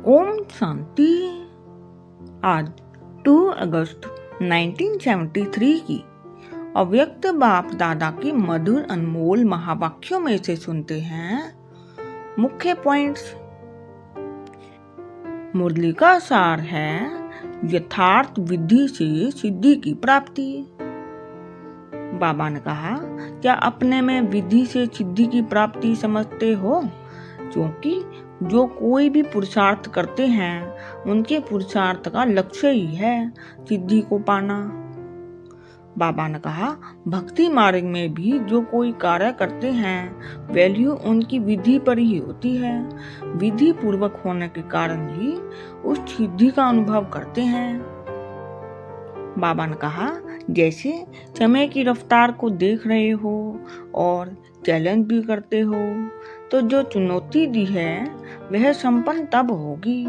ओम शांति। आज 2 अगस्त 1973 की अव्यक्त बाप दादा की मधुर अनमोल महावाक्यों में से सुनते हैं मुख्य पॉइंट्स। मुरली का सार है यथार्थ विधि से सिद्धि की प्राप्ति। बाबा ने कहा, क्या अपने में विधि से सिद्धि की प्राप्ति समझते हो? क्योंकि जो कोई भी पुरुषार्थ करते हैं उनके पुरुषार्थ का लक्ष्य ही है सिद्धि को पाना। बाबा ने कहा, भक्ति मार्ग में भी जो कोई कार्य करते हैं वैल्यू उनकी विधि पर ही होती है। विधि पूर्वक होने के कारण ही उस सिद्धि का अनुभव करते हैं। बाबा ने कहा, जैसे समय की रफ्तार को देख रहे हो और चैलेंज भी करते हो, तो जो चुनौती दी है वह संपन्न तब होगी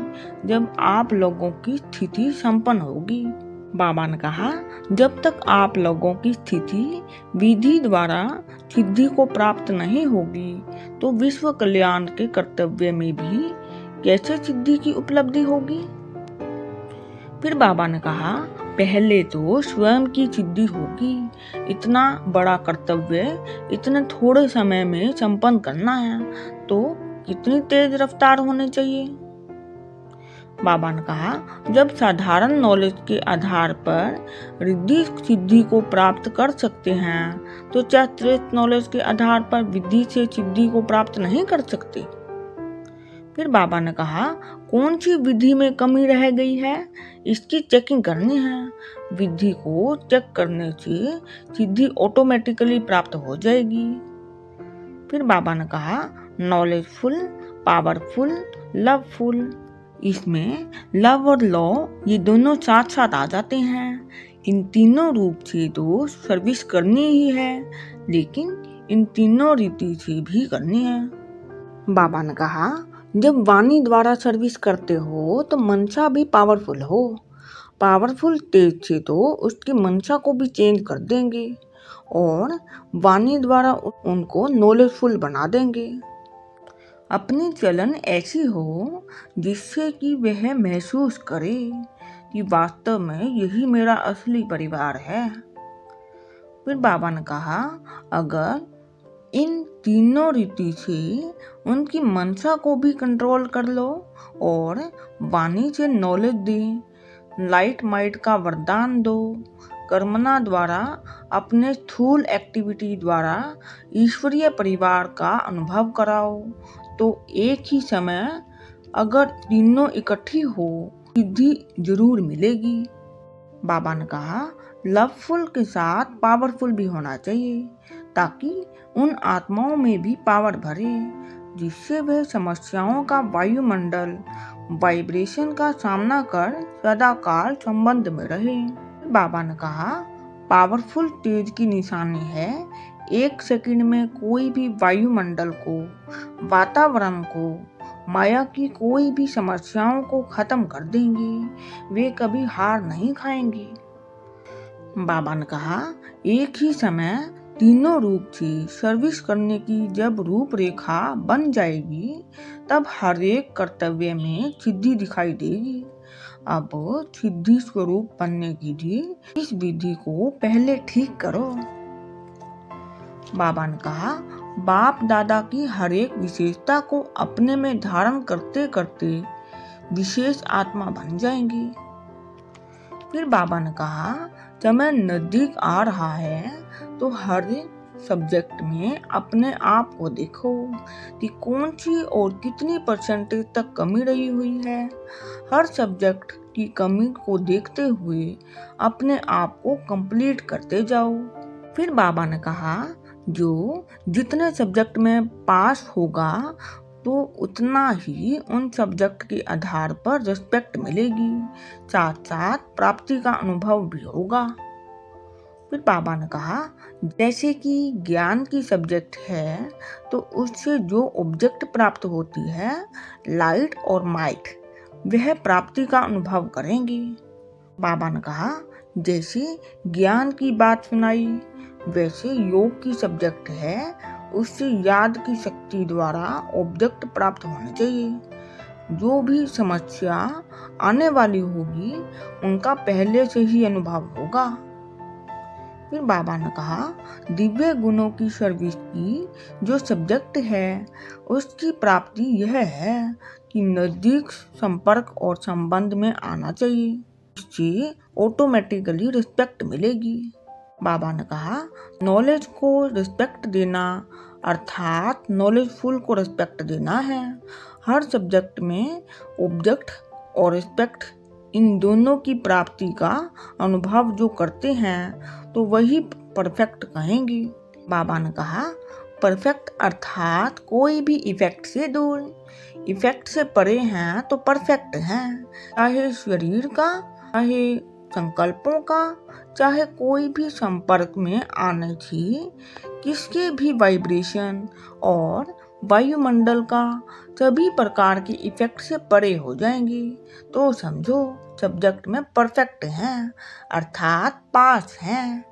जब आप लोगों की स्थिति संपन्न होगी। बाबा ने कहा, जब तक आप लोगों की स्थिति विधि द्वारा सिद्धि को प्राप्त नहीं होगी तो विश्व कल्याण के कर्तव्य में भी कैसे सिद्धि की उपलब्धि होगी। फिर बाबा ने कहा, पहले तो स्वयं की सिद्धि होगी। इतना बड़ा कर्तव्य इतने थोड़े समय में संपन्न करना है तो कितनी तेज रफ्तार होनी चाहिए। बाबा ने कहा, जब साधारण नॉलेज के आधार पर रिद्धि सिद्धि को प्राप्त कर सकते हैं तो क्या श्रेष्ठ नॉलेज के आधार पर विधि से सिद्धि को प्राप्त नहीं कर सकते। फिर बाबा ने कहा, कौन सी विधि में कमी रह गई है इसकी चेकिंग करनी है। विधि को चेक करने से सिद्धि ऑटोमेटिकली प्राप्त हो जाएगी। फिर बाबा ने कहा, नॉलेजफुल, पावरफुल, लवफुल। इसमें लव और लॉ ये दोनों साथ साथ आ जाते हैं। इन तीनों रूप से तो सर्विस करनी ही है, लेकिन इन तीनों रीति से भी करनी है। बाबा ने कहा, जब वाणी द्वारा सर्विस करते हो तो मनसा भी पावरफुल हो। पावरफुल तेज से तो उसकी मनसा को भी चेंज कर देंगे और वाणी द्वारा उनको नॉलेजफुल बना देंगे। अपनी चलन ऐसी हो जिससे कि वह महसूस करे कि वास्तव में यही मेरा असली परिवार है। फिर बाबा ने कहा, अगर इन तीनों रीति से उनकी मनसा को भी कंट्रोल कर लो और वाणी से नॉलेज दे, लाइट माइट का वरदान दो, कर्मना द्वारा अपने स्थूल एक्टिविटी द्वारा ईश्वरीय परिवार का अनुभव कराओ, तो एक ही समय अगर तीनों इकट्ठी हो सिद्धि जरूर मिलेगी। बाबा ने कहा, लवफुल के साथ पावरफुल भी होना चाहिए ताकि उन आत्माओं में भी पावर भरे जिससे वे समस्याओं का वायुमंडल वाइब्रेशन का सामना कर सदाकाल संबंध में रहे। बाबा ने कहा, पावरफुल तेज की निशानी है 1 सेकंड में कोई भी वायुमंडल को, वातावरण को, माया की कोई भी समस्याओं को खत्म कर देंगे। वे कभी हार नहीं खाएंगे। बाबा ने कहा, एक ही समय तीनों रूप से सर्विस करने की जब रूपरेखा बन जाएगी तब हर एक कर्तव्य में सिद्धि दिखाई देगी। अब सिद्धि स्वरूप बनने की भी इस विधि को पहले ठीक करो। बाबा ने कहा, बाप दादा की हर एक विशेषता को अपने में धारण करते करते विशेष आत्मा बन जाएंगी। फिर बाबा ने कहा, समय नजदीक आ रहा है तो हर सब्जेक्ट में अपने आप को देखो कि कौन सी और कितनी परसेंटेज तक कमी रही हुई है। हर सब्जेक्ट की कमी को देखते हुए अपने आप को कंप्लीट करते जाओ। फिर बाबा ने कहा, जो जितने सब्जेक्ट में पास होगा तो उतना ही उन सब्जेक्ट के आधार पर रिस्पेक्ट मिलेगी, साथ साथ प्राप्ति का अनुभव भी होगा। फिर बाबा ने कहा, जैसे कि ज्ञान की सब्जेक्ट है तो उससे जो ऑब्जेक्ट प्राप्त होती है लाइट और माइट, वह प्राप्ति का अनुभव करेंगी। बाबा ने कहा, जैसे ज्ञान की बात सुनाई वैसे योग की सब्जेक्ट है, उससे याद की शक्ति द्वारा ऑब्जेक्ट प्राप्त होने चाहिए। जो भी समस्या आने वाली होगी उनका पहले से ही अनुभव होगा। फिर बाबा ने कहा, दिव्य गुणों की सर्विस की जो सब्जेक्ट है उसकी प्राप्ति यह है कि नजदीक संपर्क और संबंध में आना चाहिए, इससे ऑटोमेटिकली रिस्पेक्ट मिलेगी। बाबा ने कहा, नॉलेज को रिस्पेक्ट देना अर्थात नॉलेजफुल को रिस्पेक्ट देना है। हर सब्जेक्ट में ऑब्जेक्ट और रिस्पेक्ट इन दोनों की प्राप्ति का अनुभव जो करते हैं तो वही परफेक्ट कहेंगे। बाबा ने कहा, परफेक्ट अर्थात कोई भी इफेक्ट से दूर, इफेक्ट से परे हैं तो परफेक्ट हैं, चाहे शरीर का, चाहे संकल्पों का, चाहे कोई भी संपर्क में आने की किसके भी वाइब्रेशन और वायुमंडल का सभी प्रकार के इफेक्ट से परे हो जाएंगे तो समझो सब्जेक्ट में परफेक्ट हैं अर्थात पास हैं।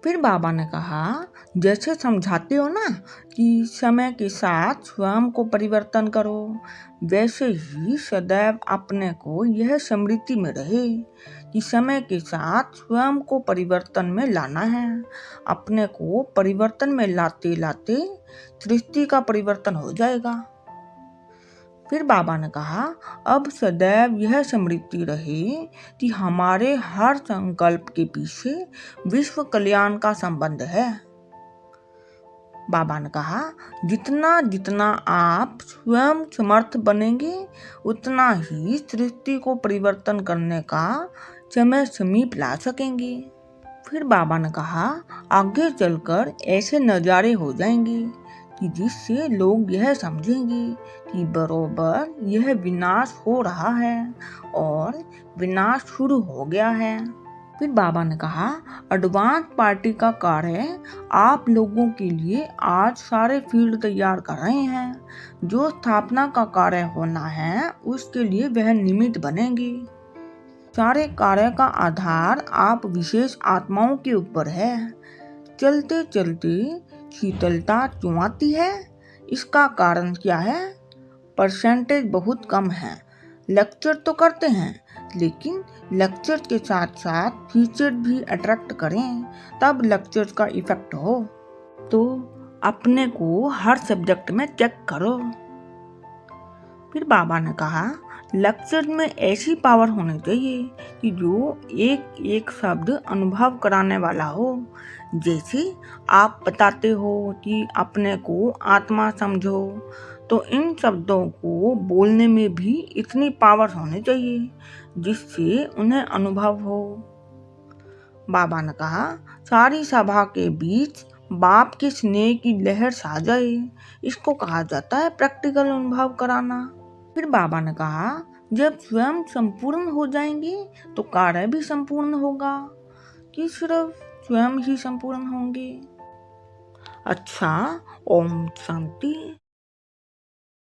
फिर बाबा ने कहा, जैसे समझाते हो ना कि समय के साथ स्वयं को परिवर्तन करो, वैसे ही सदैव अपने को यह स्मृति में रहे कि समय के साथ स्वयं को परिवर्तन में लाना है। अपने को परिवर्तन में लाते लाते सृष्टि का परिवर्तन हो जाएगा। फिर बाबा ने कहा, अब सदैव यह स्मृति रहे कि हमारे हर संकल्प के पीछे विश्व कल्याण का संबंध है। बाबा ने कहा, जितना जितना आप स्वयं समर्थ बनेंगे उतना ही सृष्टि को परिवर्तन करने का समय समीप ला सकेंगे। फिर बाबा ने कहा, आगे चलकर ऐसे नज़ारे हो जाएंगे कि जिससे लोग यह समझेंगे कि बरोबर यह विनाश हो रहा है और विनाश शुरू हो गया है। फिर बाबा ने कहा, एडवांस पार्टी का कार्य आप लोगों के लिए आज सारे फील्ड तैयार कर रहे हैं। जो स्थापना का कार्य होना है उसके लिए वह निमित्त बनेंगे। सारे कार्य का आधार आप विशेष आत्माओं के ऊपर है। चलते चलते शीतलता क्यों आती है? इसका कारण क्या है? परसेंटेज बहुत कम है। लेक्चर तो करते हैं लेकिन लेक्चर के साथ साथ फीचर भी अट्रैक्ट करें तब लेक्चर का इफेक्ट हो। तो अपने को हर सब्जेक्ट में चेक करो। फिर बाबा ने कहा, लेक्चर में ऐसी पावर होनी चाहिए कि जो एक एक शब्द अनुभव कराने वाला हो। जैसे आप बताते हो कि अपने को आत्मा समझो, तो इन शब्दों को बोलने में भी इतनी पावर होनी चाहिए जिससे उन्हें अनुभव हो। बाबा ने कहा, सारी सभा के बीच बाप के स्नेह की लहर छा जाए, इसको कहा जाता है प्रैक्टिकल अनुभव कराना। फिर बाबा ने कहा, जब स्वयं संपूर्ण हो जाएंगे तो कार्य भी संपूर्ण होगा कि सिर्फ स्वयं ही संपूर्ण होंगे। अच्छा, ओम शांति।